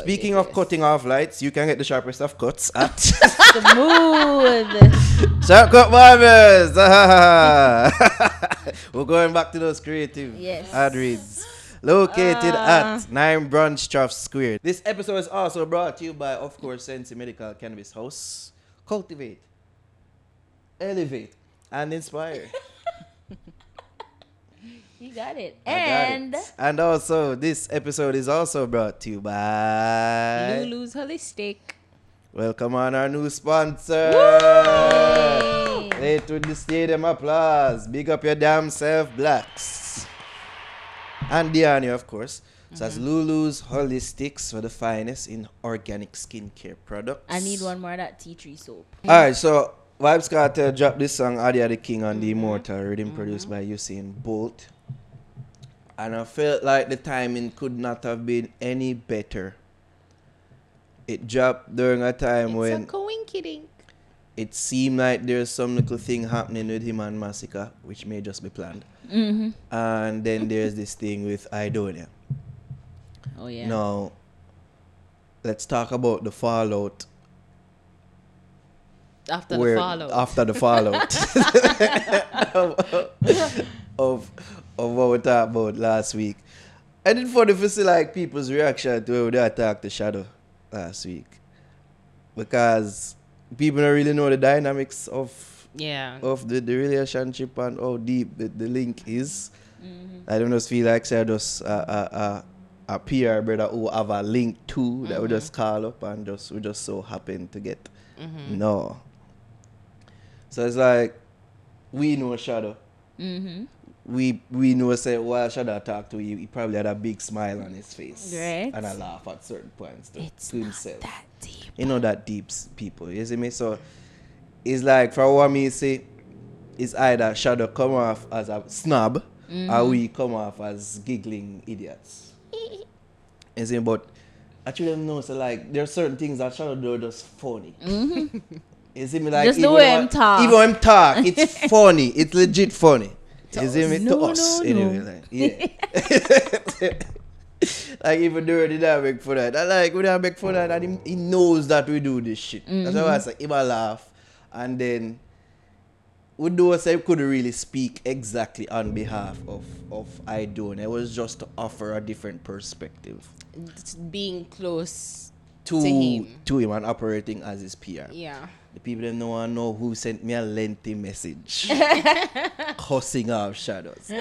Speaking of cutting off lights, you can get the sharpest of cuts at Smooth. Sharp Cut Barbers. We're going back to those creative ad reads. Located at 9 Brunchtroff Square. This episode is also brought to you by, of course, Sensi Medical Cannabis House. Cultivate, elevate, and inspire. You got it. And also, this episode is also brought to you by Lulu's Holistic. Welcome on our new sponsor. Late with the stadium applause. Big up your damn self, Blacks. And Aidonia, of course. So that's Lulu's Holistics for the finest in organic skincare products. I need one more of that tea tree soap. Alright, so Vybz Kartel dropped this song, Adia the King on the Immortal, rhythm produced by Usain Bolt. And I felt like the timing could not have been any better. It dropped during a time when It's a coinkydink. it seemed like there's some little thing happening with him and Massacre, which may just be planned. And then there's this thing with Aidonia. Oh, yeah. Now, let's talk about the fallout. After the fallout. of what we talked about last week. I did funny to see like people's reaction to when they attacked the Shadow last week. Because people don't really know the dynamics of the relationship and how deep the link is. I don't just feel like say just a PR brother who have a link to that we just call up and we just so happen to get. No. So it's like we know Shadow. We know say while Shadow talk to you, he probably had a big smile on his face. Right. And I laugh at certain points to himself. That deep. You know that deep people, you see me? So it's like for what me say, it's either Shadow come off as a snob or we come off as giggling idiots. You see, but actually know so like there are certain things that Shadow do just funny. You see me like just the way him talk. Even when him talk, it's funny. It's legit funny. You see me? To us. Anyway, like, yeah. Like even during the dynamic for that. I like we don't beg for that and he knows that we do this shit. That's why I say him a laugh and then we do say couldn't really speak exactly on behalf of Aidonia. It was just to offer a different perspective. Being close to him and operating as his PR. Yeah. The people don't know who sent me a lengthy message. Cussing off Shadows.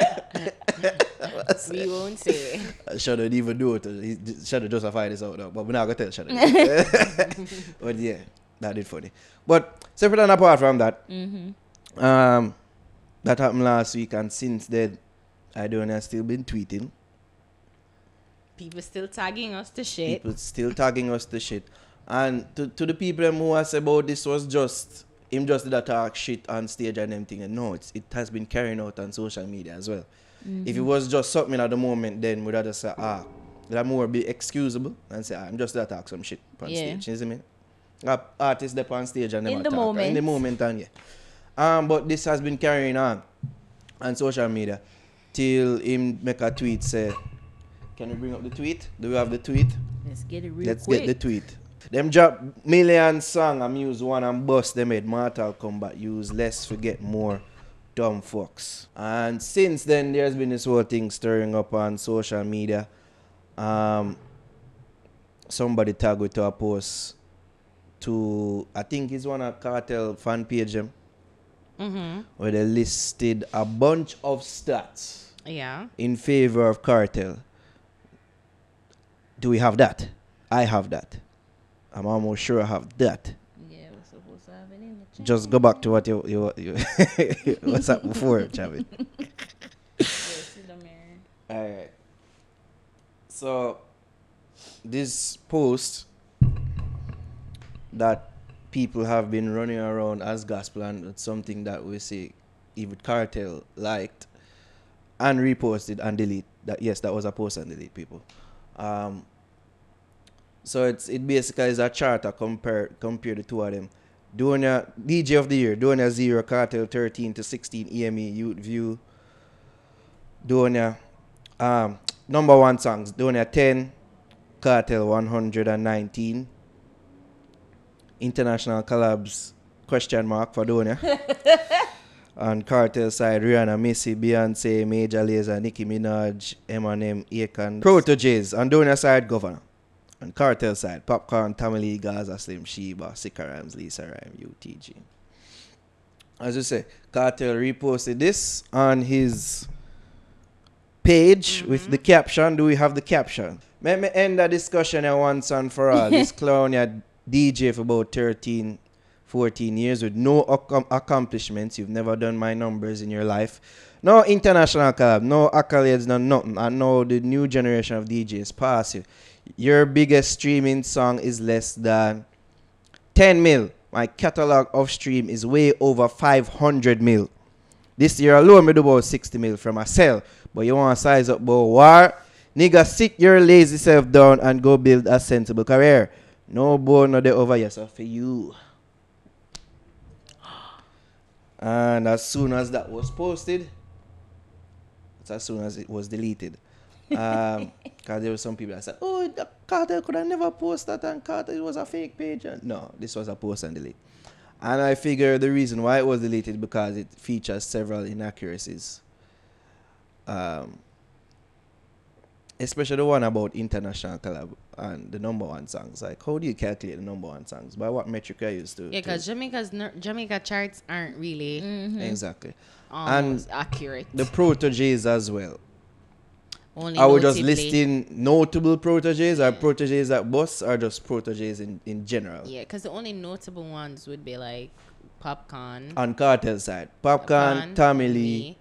We won't say. Shadow didn't even do it. Shadow just find this out now. But we're not going to tell Shadow. But yeah, that did funny. But separate and apart from that, that happened last week and since then, Aidonia has still been tweeting. People still tagging us to shit. And to the people who ask about this was just him just did a talk shit on stage and everything. And no, it has been carrying out on social media as well. If it was just something at the moment, then we'd have to say, that more be excusable and say, I'm just gonna talk some shit on stage. You see me? Artists there on stage and never talk. In the moment and yeah. But this has been carrying on social media till him make a tweet say, can we bring up the tweet? Do we have the tweet? Let's get it Let's get the tweet. Them drop million song and use one and bust them made Mortal Kombat use less forget more dumb fucks. And since then there's been this whole thing stirring up on social media. Somebody tagged with a post to I think it's one of Cartel fan page them. Where they listed a bunch of stats in favor of Cartel. Do we have that? I have that. I'm almost sure I have that. Yeah, we're supposed to have it in the chat. Just go back to what you what's up before, Chavit. Alright. So this post that people have been running around as gospel and it's something that we say even Cartel liked and reposted and delete. That was a post and delete people. So it basically is a chart compare the two of them. Aidonia DJ of the year, Aidonia 0, Cartel 13 to 16, EME Youth View. Aidonia number one songs, Aidonia 10, Cartel 119. International collabs, question mark for Donia. On Cartel side, Rihanna, Missy, Beyonce, Major Lazer, Nicki Minaj, Eminem, Akon. Protoges. On Donia side, Governor. On Cartel side, Popcorn, Tamale Lee, Gaza, Slim, Sheba, Sika Rhymes, Lisa Rhyme, UTG. As you say, Cartel reposted this on his page with the caption. Do we have the caption? Let me end the discussion at once and for all. This clown had DJ for about 13, 14 years with no accomplishments. You've never done my numbers in your life. No international collab, no accolades, no nothing. And now the new generation of DJs pass you. Your biggest streaming song is less than 10 mil. My catalog of stream is way over 500 mil. This year alone, I do about 60 mil from myself. But you want to size up about war? Nigga, sit your lazy self down and go build a sensible career. No bone, no day over yourself for you. And as soon as that was posted, it's as soon as it was deleted. Because there were some people that said, oh, the Cartel could have never posted that and Cartel, it was a fake page. And no, this was a post and delete. And I figure the reason why it was deleted because it features several inaccuracies. Especially the one about international collab and the number one songs. Like, how do you calculate the number one songs? By what metric I used to? Yeah, because Jamaica charts aren't really Exactly. and accurate. The proteges as well. Only Are we just notably. listing notable proteges or proteges that bust or just proteges in general? Yeah, because the only notable ones would be like Popcorn, On Cartel side. Popcorn, Tommy Lee,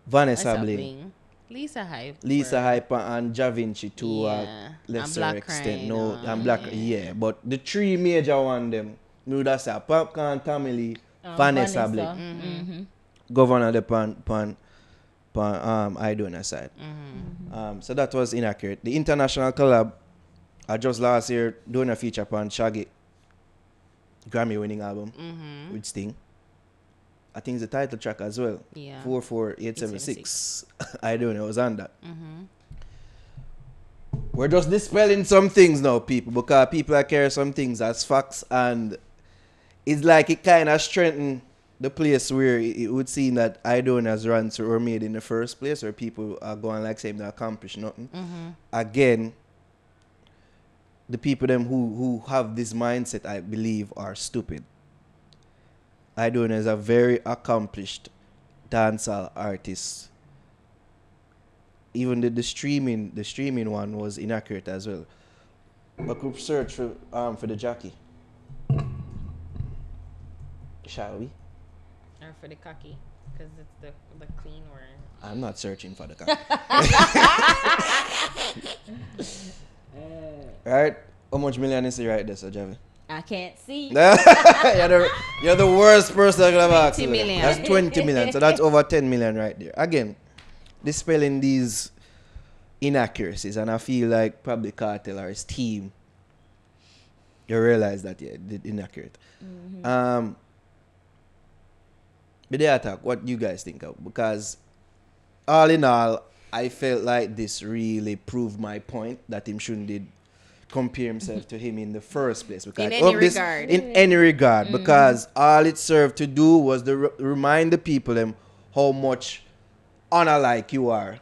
Vanessa Bling, Lisa Hype. Lisa Hyper and Ja Vinci to Yeah. lesser And Black extent. Crane, No, and Black, yeah. But the three major one them, no, that's a Popcorn, Tommy Lee, Vanessa Bling. Governor the pan Aidonia side. So that was inaccurate. The international collab, just last year doing a feature upon Shaggy, Grammy winning album with Sting. I think it's the title track as well. Yeah. 44876. Aidonia was on that. We're just dispelling some things now, people, because people are carrying some things as facts, and it's like it kind of strengthened the place where it would seem that Aidonia's runs were made in the first place, where people are going like saying they accomplish nothing. Again, the people them who have this mindset, I believe, are stupid. Aidonia is a very accomplished dancehall artist. Even the streaming one was inaccurate as well. But could search for the jockey. Shall we? Or for the cocky, because it's the clean word. I'm not searching for the cocky. Right? How much million is it right there, Sir Javi? I can't see. you're the worst person I could have asked. 20 million. That's 20 million. So that's over 10 million right there. Again, dispelling these inaccuracies, and I feel like probably Cartel or his team, you realize that, yeah, they're inaccurate. But the attack, what you guys think of? Because all in all, I felt like this really proved my point that him shouldn't did compare himself to him in the first place. Because in any regard. Because all it served to do was to remind the people them how much honor like you are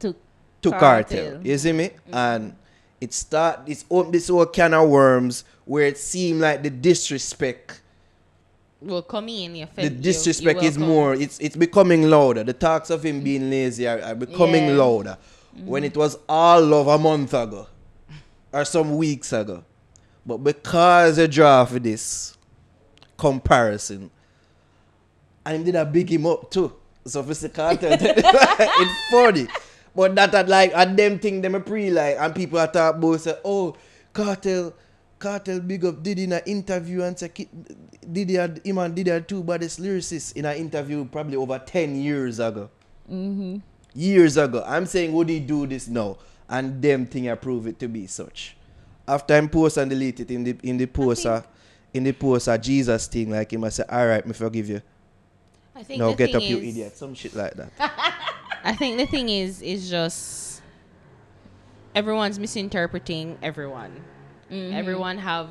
To Cartel. You see me? And it's opened this whole can of worms where it seemed like the disrespect. Will come in. The disrespect is more. It's becoming louder. The talks of him being lazy are becoming louder. When it was all love a month ago or some weeks ago, but because you draw for this comparison, I did a big him up too. So for the Cartel, it's funny. But that had like a them thing them a pre like, and people are talking about say, oh, Cartel big up Diddy in an interview and say Diddy had two baddest lyricists in an interview probably over 10 years ago. Years ago. I'm saying would he do this now? And them thing I prove it to be such. After I post and delete it in the post a Jesus thing, like him I say, alright, me forgive you. I think now the get thing up you is, idiot. Some shit like that. I think the thing is just everyone's misinterpreting everyone. Everyone have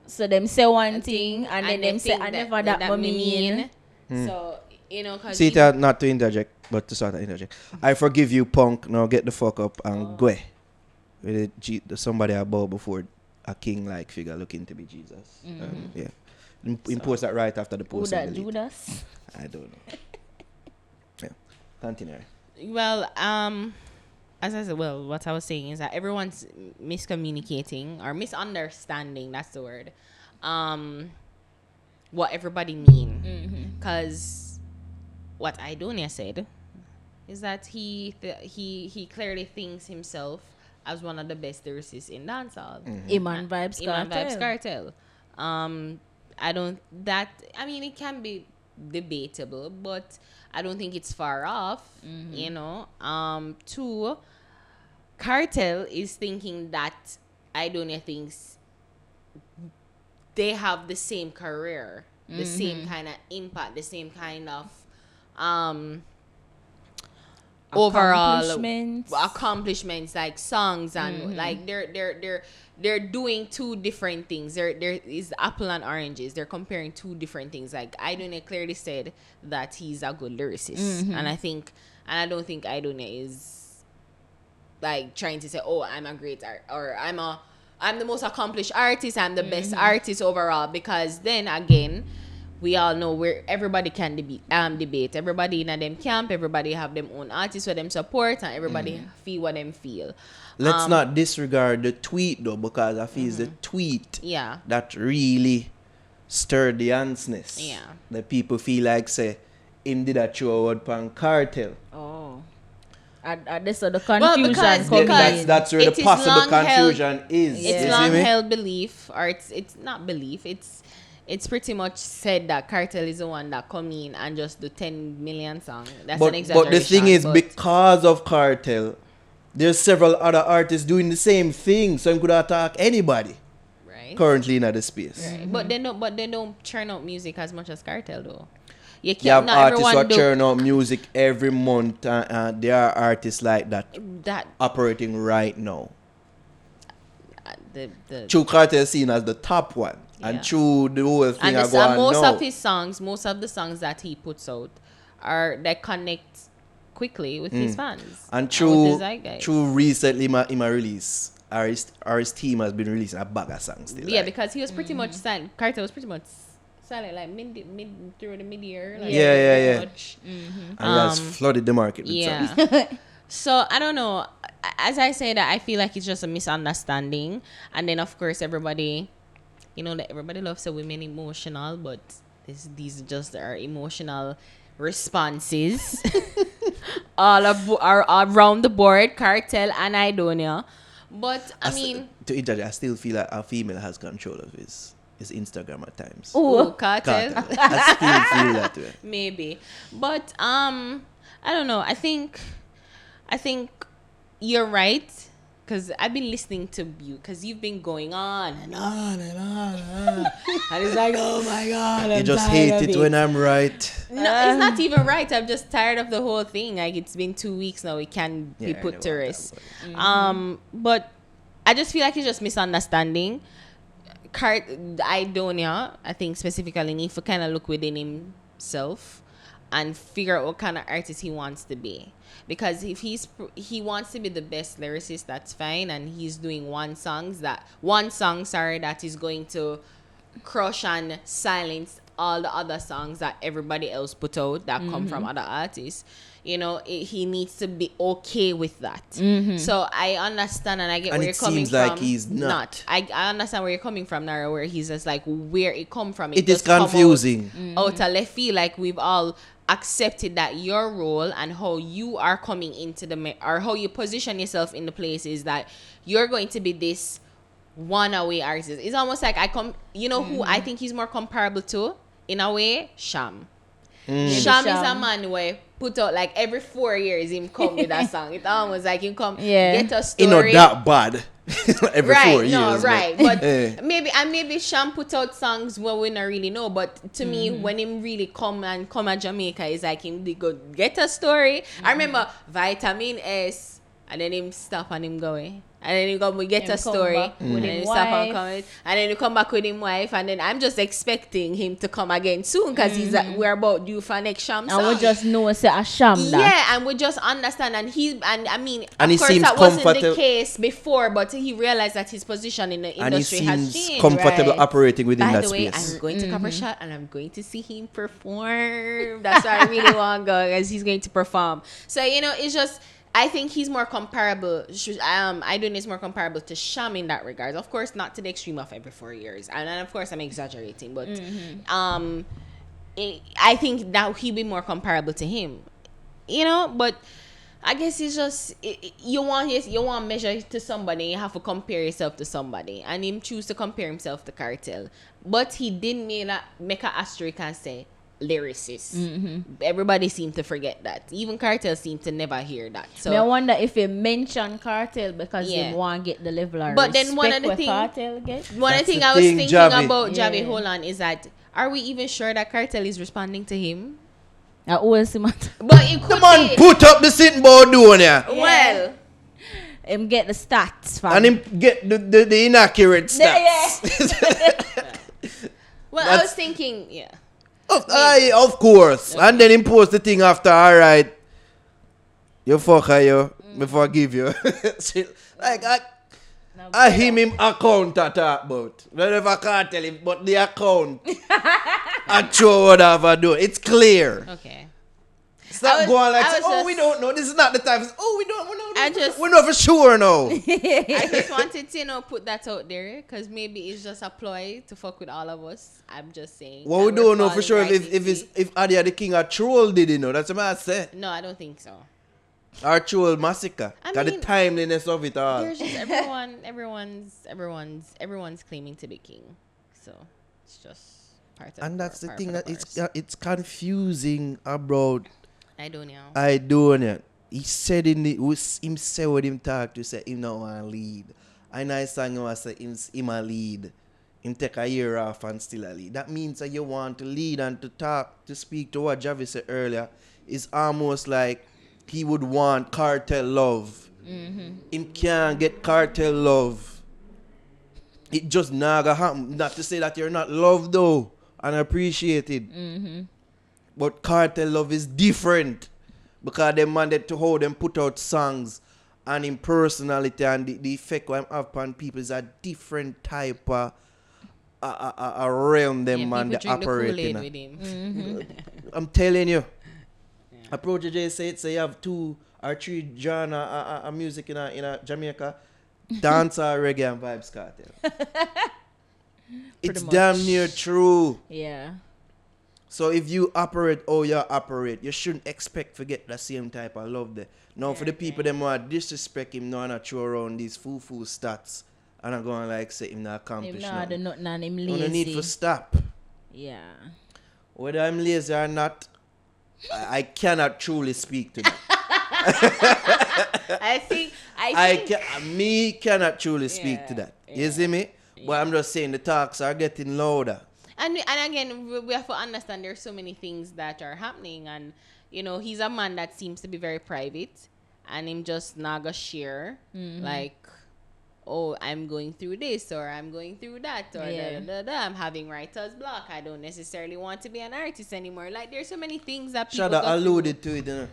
So them say one thing and then them say I never that but mean. So, cause See, not to interject, but to sort of interject. I forgive you, punk. Now get the fuck up and go. With somebody I bow before a king-like figure looking to be Jesus. Yeah. Impose that right after the Who post. that Judas? I don't know. Yeah. Continue. Well, as I said, what I was saying is that everyone's miscommunicating or misunderstanding. That's the word. What everybody mean, because what Aidonia said is that he clearly thinks himself as one of the best lyricists in dancehall. Iman Vybz Kartel. I mean, it can be debatable, but I don't think it's far off. Two, Kartel is thinking that Aidonia thinks they have the same career, the same kind of impact, the same kind of overall accomplishments, like songs and like they're doing two different things. There is apple and oranges. They're comparing two different things. Like Aidonia clearly said that he's a good lyricist, and I don't think Aidonia is like trying to say, oh, I'm a great or I'm the most accomplished artist, I'm the best artist overall, because then again, we all know where everybody can debate. Everybody in a them camp, everybody have them own artists where them support, and everybody feel what them feel. Let's not disregard the tweet though, because I feel it's the tweet that really stirred the ansness. Yeah. The people feel like say him did a show word pan Kartel. Oh. This is the confusion. Because that's where the possible confusion is. It's long held belief, or it's not belief. It's pretty much said that Kartel is the one that come in and just do 10 million songs. That's an exaggeration. But the thing is, because of Kartel, there's several other artists doing the same thing, so you could attack anybody. Right. Currently in the space. Right. But they don't churn out music as much as Kartel though. You have artists who churn out music every month, and there are artists like that operating right now. True Kartel is seen as the top one, and true the whole thing. And most of the songs that he puts out they connect quickly with his fans. And true recently, in my release, our team has been releasing a bag of songs. Yeah, because he was pretty much silent. Kartel was pretty much silent, like mid through the mid-year. Like, yeah. And he he has flooded the market with songs. So I don't know. As I say that, I feel like it's just a misunderstanding. And then of course everybody, that everybody loves the women emotional, but these just are emotional responses. all around the board, Kartel and Aidonia. But I mean, to interject, I still feel like a female has control of his Instagram at times. Oh, Kartel. I still feel that way. Maybe, but I don't know. I think you're right, because I've been listening to you, because you've been going on and on and on and on. And it's like, oh my God, you just hate it when I'm right. No, it's not even right. I'm just tired of the whole thing. Like, it's been 2 weeks now. It can be put to rest. But I just feel like it's just misunderstanding. Aidonia, I think specifically, needs to kind of look within himself and figure out what kind of artist he wants to be. Because if he wants to be the best lyricist, that's fine, and he's doing one song that is going to crush and silence all the other songs that everybody else put out that come from other artists. He needs to be okay with that. So I understand, and I get where you're coming from. And it seems like he's not. I understand where you're coming from, Nara, where he's just like, where it come from. It is confusing. Out of left field, like we've all accepted that your role and how you are coming into or how you position yourself in the place is that you're going to be this one-away artist. It's almost like who I think he's more comparable to, in a way? Sham. Sham is a man where put out like every 4 years him come with a song. It's almost like him come get a story. That bad. Every 4 years. No, right. But maybe Sham put out songs where we don't really know. But to me, when him really come at Jamaica, it's like him they go get a story. I remember Vitamin S And then him stop and him go away. And then he come, we get a story. And then he stop and come in. And then he come back with him wife. And then I'm just expecting him to come again soon. Because we're about due for next Sham song. And we just know it's a Sham that. Yeah, and we just understand. And I mean, and of course that wasn't the case before. But he realized that his position in the industry has changed. And he seems comfortable operating within that space. By the way, I'm going to cover shot. And I'm going to see him perform. That's why I really want to go. Because he's going to perform. So, it's just... I think he's more comparable. Aidonia is more comparable to Sham in that regard. Of course, not to the extreme of every 4 years, and of course, I'm exaggerating. But I think that he'd be more comparable to him. But I guess it's just you want measure to somebody. You have to compare yourself to somebody, and him choose to compare himself to Kartel. But he didn't make an asterisk and say lyricist. Everybody seemed to forget that. Even Kartel seemed to never hear that. So I wonder if he mentioned Kartel because they want to get the level of but then one of the things I was thinking about Javi Holland is that are we even sure that Kartel is responding to him? But it could the man put up the sitting board doing it. Well, him get the stats fam. And him get the inaccurate stats. Well, I was thinking, of course. Okay. And then him post the thing after, alright, you fucker, you, me forgive you. Like, I him account I talk about. Whatever I can't tell him, but the account, I show whatever I do. It's clear. Okay. Stop going like, we don't know. This is not the time. We know for sure now. I just wanted to, put that out there because maybe it's just a ploy to fuck with all of us. I'm just saying. Well, we don't know for sure if Adia the King or Troll did, That's what I said. No, I don't think so. Or Troll Massacre. Got the timeliness of it all. There's just everyone's claiming to be king. So it's just part of and that's the thing that it's confusing about Aidonia. He said him say what him talk to say him not want to lead. And I sang him say him a lead. Him take a year off and still a lead. That means that you want to lead and to talk, to speak to what Javi said earlier. It's almost like he would want Kartel love. Him can't get Kartel love. It just naga happen. Not to say that you're not loved though and appreciated. But Kartel love is different because they mandated to how them put out songs and in personality and the effect I'm have on people is a different type of a realm them man they operate in. I'm telling you. A Project J said you have 2 or 3 genre of music in Jamaica. Dance or reggae and Vybz Kartel. It's damn near true. Yeah. So if you operate you operate, you shouldn't expect to get the same type of love there. Now for the people them who disrespect him, no not throw around these foo-foo stats and I'm going like say him not accomplish nothing. Him lazy. No need to stop. Yeah. Whether I'm lazy or not, I cannot truly speak to that. Me cannot truly speak to that. You see me? But I'm just saying the talks are getting louder. And again, we have to understand there's so many things that are happening. And, he's a man that seems to be very private. And him just not gonna share. Like, I'm going through this or I'm going through that. Or I'm having writer's block. I don't necessarily want to be an artist anymore. Like, there's so many things that people Shada alluded to it,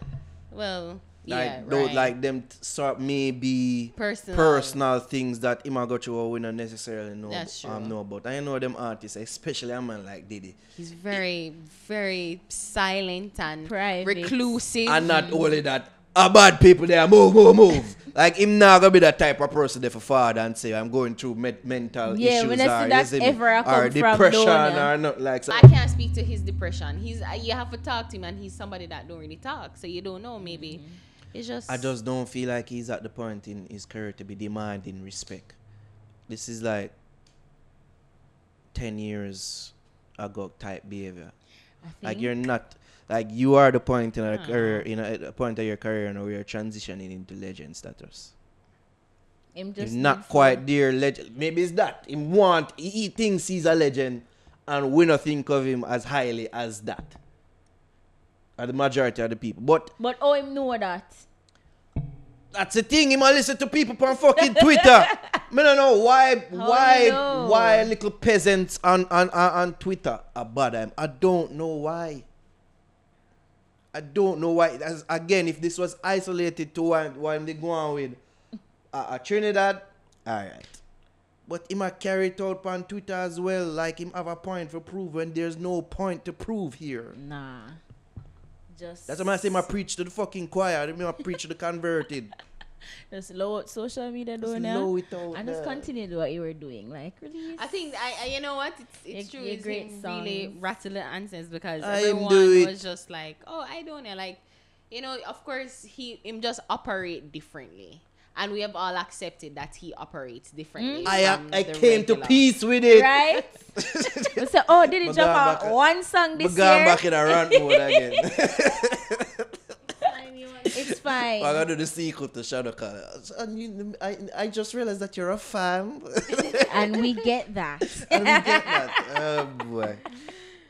Well... Like, don't like them sort maybe personal things that him go through we don't necessarily know about. I know them artists, especially a man like Diddy. He's very, very silent and private, reclusive. And not only that, bad people there move. Like him not gonna be that type of person there for father and say I'm going through mental issues or depression or not like. So I can't speak to his depression. You have to talk to him and he's somebody that don't really talk, so you don't know maybe. I just don't feel like he's at the point in his career to be demanding respect. This is like 10 years ago type behavior. Like you're not, like you are the point in a career, at a point of your career now where you're transitioning into legend status. He's not quite there legend. Maybe it's that. He thinks he's a legend and we don't think of him as highly as that. The majority of the people. But him know that? That's the thing. He might listen to people on fucking Twitter. I don't know why little peasants on Twitter are bad. I don't know why. Again, if this was isolated to one they go on with Trinidad, alright. But he might carry it out on Twitter as well, like him have a point for prove when there's no point to prove here. Nah. That's why I say I preach to the fucking choir. I preach to the converted. Just low out social media doing low it out and just continue to do what you were doing. Like, release. I think, you know what? It's true. It's great really rattling answers because I'm everyone was just like, oh, I don't know. Like, you know, of course, him just operate differently. And we have all accepted that he operates differently. I came to peace with it. Right? So, oh, did he drop out one song this year? I'm back in a rant mode again. It's fine. I'm going to do the sequel to Shadow Color. I just realized that you're a fan. And we get that. Oh, boy.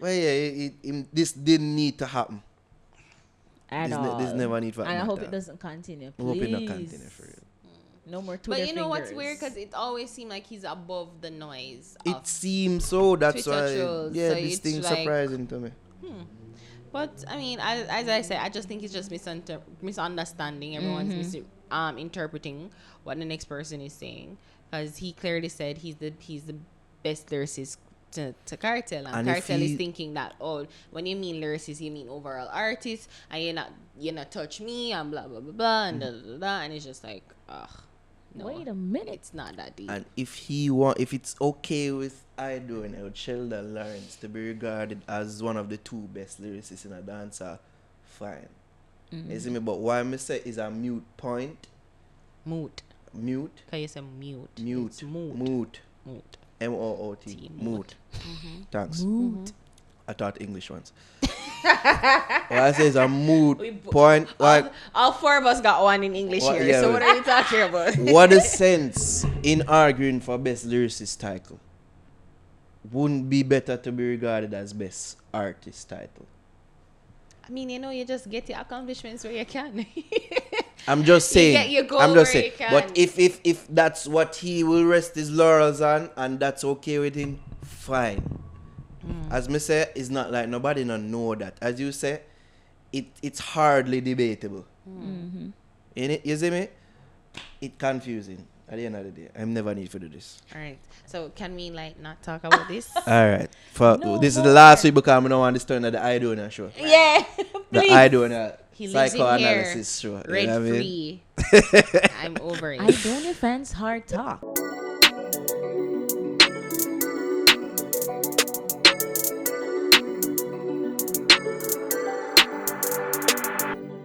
Well, yeah, this didn't need to happen. This never need to happen. And I hope it doesn't continue, please. I hope it not continue for real. No more Twitter But you know fingers. what's weird? Because it always seemed like he's above the noise. It seems so. That's Twitter why. trolls, Yeah, so this it's thing's like, surprising to me. But I mean, as I said, I just think it's just misunderstanding. Everyone's interpreting what the next person is saying, because he clearly said he's the best lyricist to Kartel, and Kartel is thinking that, oh, when you mean lyricist, you mean overall artist, and you're not touch me and blah blah blah blah and da da da, and it's just like, ugh. No, wait a minute. It's not that deep. And if it's okay with Aidonia, Sheldon Lawrence to be regarded as one of the two best lyricists in a dancer, fine. You see me? But why I say is a mute point. Mute. Can you say mute? Mute. Moot. M-O-O-T. Moot. Thanks. Moot. I taught English once. What I say is a moot point. Like, all four of us got one in English here. Yeah, so what are you talking about? What is sense in arguing for best lyricist title? Wouldn't be better to be regarded as best artist title? I mean, you know, you just get your accomplishments where you can. I'm just saying. You go where you can. But if that's what he will rest his laurels on, and that's okay with him, fine. As me say, it's not like nobody don't know that. As you say, it's hardly debatable. You see me? It's confusing. At the end of the day, I'm never need to do this. All right. So can we not talk about this? All right. This is the last week because I don't want this turn at the Aidonia show. Yeah. The Aidonia He lives in psychoanalysis show. Rent free. I'm over it. Aidonia fans hard talk.